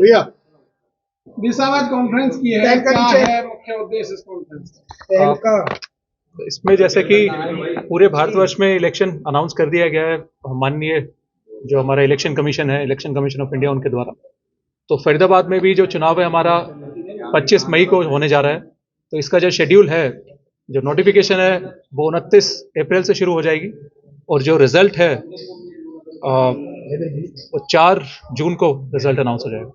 भैया विसावद कॉन्फ्रेंस की है, क्या है मुख्य उद्देश्य इस कॉन्फ्रेंस का? इसमें जैसे कि पूरे भारतवर्ष में इलेक्शन अनाउंस कर दिया गया है माननीय जो हमारा इलेक्शन कमीशन है, इलेक्शन कमीशन ऑफ इंडिया, उनके द्वारा। तो फरीदाबाद में भी जो चुनाव है हमारा 25 मई को होने जा रहा है। तो इसका जो शेड्यूल है, जो नोटिफिकेशन है, वो 29 अप्रैल से शुरू हो जाएगी और जो रिजल्ट है वो 4 जून को रिजल्ट अनाउंस हो जाएगा।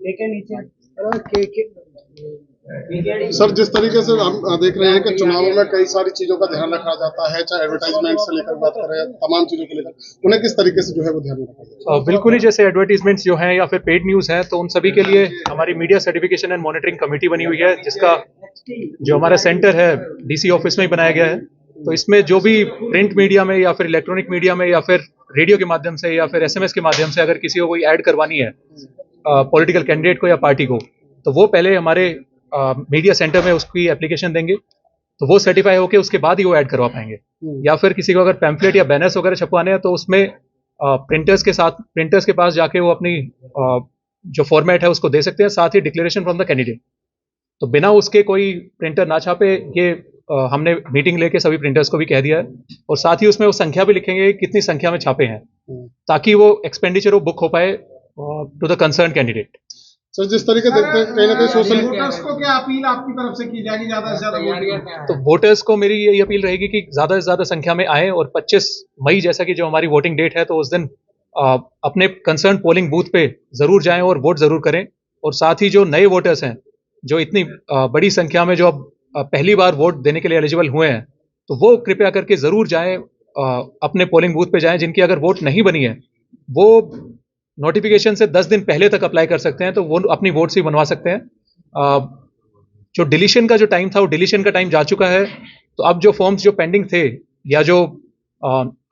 सर, जिस तरीके से हम देख रहे हैं कि चुनावों में कई सारी चीजों का ध्यान रखा जाता है, चाहे एडवर्टाइजमेंट से लेकर बात करें, तमाम चीजों को लेकर, उन्हें किस तरीके से जो है वो ध्यान रखा जाता है? बिल्कुल ही, जैसे एडवर्टीजमेंट्स जो हैं या फिर पेड न्यूज है, तो उन सभी के लिए हमारी media certification and monitoring committee बनी हुई है, जिसका जो हमारा सेंटर है डीसी ऑफिस में ही बनाया गया है। तो इसमें जो भी प्रिंट मीडिया में या फिर इलेक्ट्रॉनिक मीडिया में या फिर रेडियो के माध्यम से या फिर SMS के माध्यम से अगर किसी को कोई ऐड करवानी है पॉलिटिकल कैंडिडेट को या पार्टी को, तो वो पहले हमारे मीडिया सेंटर में उसकी एप्लीकेशन देंगे, तो वो सर्टिफाई होके उसके बाद ही वो ऐड करवा पाएंगे। या फिर किसी को अगर पैम्फलेट या बैनर्स वगैरह छपवाने हैं, तो उसमें प्रिंटर्स के पास जाके वो अपनी जो फॉर्मेट है उसको दे सकते हैं, साथ ही डिक्लेरेशन फ्रॉम द कैंडिडेट। तो बिना उसके कोई प्रिंटर ना छापे, ये हमने मीटिंग लेके सभी प्रिंटर्स को भी कह दिया है, और साथ ही उसमें वो संख्या भी लिखेंगे कितनी संख्या में छापे हैं, ताकि वो एक्सपेंडिचर वो बुक हो पाए to the concern candidate. Sir, जिस तरीके देखते हैं कहीं ना कहीं सोशल वोटर्स को क्या अपील आपकी तरफ से की जाएगी ज्यादा से ज्यादा वोट? तो वोटर्स को मेरी यही अपील रहेगी कि ज्यादा से ज्यादा संख्या में आए और 25 मई जैसा कि जो हमारी वोटिंग डेट है, तो उस दिन अपने कंसर्न पोलिंग बूथ पे जरूर जाएं और वोट जरूर करें। और साथ ही जो नए वोटर्स हैं, जो इतनी बड़ी संख्या में जो अब पहली बार वोट देने के लिए एलिजिबल हुए हैं, तो वो कृपया करके जरूर जाएं, अपने पोलिंग बूथ पे जाएं। जिनकी अगर वोट नहीं बनी है, वो नोटिफिकेशन से 10 दिन पहले तक अप्लाई कर सकते हैं, तो वो अपनी वोट्स भी बनवा सकते हैं। जो डिलीशन का जो टाइम था, वो डिलीशन का टाइम जा चुका है। तो अब जो फॉर्म्स जो पेंडिंग थे, या जो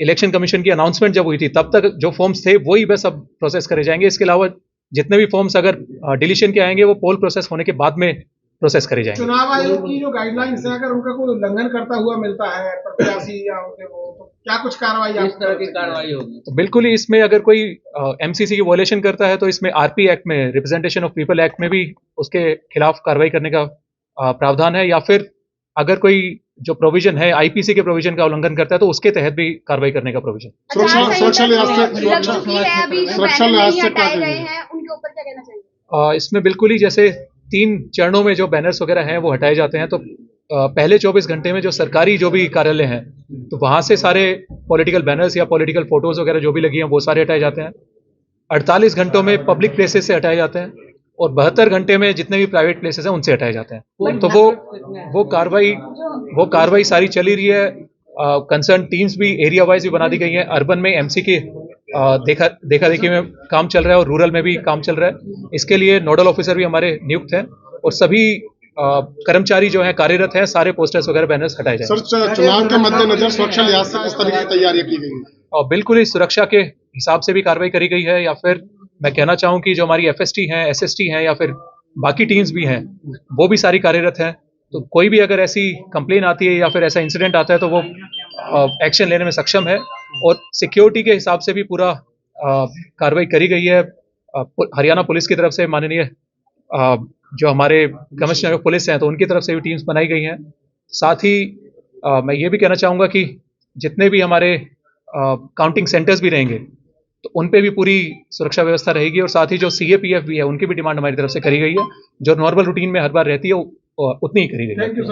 इलेक्शन कमीशन की अनाउंसमेंट जब हुई थी, तब तक जो फॉर्म्स थे वही बस अब प्रोसेस करे जाएंगे। इसके अलावा जितने भी फॉर्म्स अगर डिलीशन के आएंगे, वो पोल प्रोसेस होने के बाद में प्रोसेस करे जाएंगे। चुनाव आयोग की जो गाइडलाइंस है, अगर उनका कोई उल्लंघन करता हुआ मिलता है प्रत्याशी या उनके वो, तो क्या कुछ कार्रवाई, किस तरह की कार्रवाई होगी? तो बिल्कुल ही, इसमें अगर कोई MCC की वॉयलेशन करता है, तो इसमें RP एक्ट में, रिप्रेजेंटेशन ऑफ पीपल एक्ट में भी उसके खिलाफ कार्रवाई करने का प्रावधान है। या फिर अगर कोई जो प्रोविजन है IPC के प्रोविजन का उल्लंघन करता है, तो उसके तहत भी कार्रवाई करने का प्रोविजन। सुरक्षा लिहाज से इसमें बिल्कुल ही, जैसे 3 चरणों में जो बैनर्स वगैरह हैं वो हटाए जाते हैं। तो पहले 24 घंटे में जो सरकारी जो भी कार्यालय हैं, तो वहां से सारे पॉलिटिकल बैनर्स या पॉलिटिकल फोटोज वगैरह जो भी लगी हैं, वो सारे हटाए जाते हैं। 48 घंटों में पब्लिक प्लेसेस से हटाए जाते हैं, और 72 घंटे में जितने भी प्राइवेट प्लेसेस हैं उनसे हटाए जाते हैं। तो वो कार्रवाई सारी चली रही है। कंसर्न टीम्स भी एरिया वाइज भी बना दी गई हैं। अर्बन में MC के देखा देखी में काम चल रहा है, और रूरल में भी काम चल रहा है। इसके लिए नोडल ऑफिसर भी हमारे नियुक्त हैं, और सभी कर्मचारी जो हैं कार्यरत हैं। सारे पोस्टर्स वगैरह बैनर्स हटाए जाए। सर, चुनाव के मद्देनजर सुरक्षा लिहाज से किस तरीके की तैयारियां की गई हैं? और बिल्कुल ही सुरक्षा के हिसाब से भी कार्रवाई करी गई है। या फिर मैं कहना चाहूँ कि जो हमारी FST हैं, SST हैं, या फिर बाकी टीम्स भी हैं, वो भी सारी कार्यरत हैं। तो कोई भी अगर ऐसी कंप्लेन आती है या फिर ऐसा इंसिडेंट आता है, तो वो एक्शन लेने में सक्षम है। और सिक्योरिटी के हिसाब से भी पूरा कार्रवाई करी गई है। हरियाणा पुलिस की तरफ से माननीय जो हमारे कमिश्नर ऑफ पुलिस हैं, तो उनकी तरफ से भी टीम्स बनाई गई हैं। साथ ही मैं ये भी कहना चाहूँगा कि जितने भी हमारे काउंटिंग सेंटर्स भी रहेंगे, तो उन पे भी पूरी सुरक्षा व्यवस्था रहेगी। और साथ ही जो CAPF भी है, उनकी भी डिमांड हमारी तरफ से करी गई है। जो नॉर्मल रूटीन में हर बार रहती है, उतनी ही करी गई है। Thank you.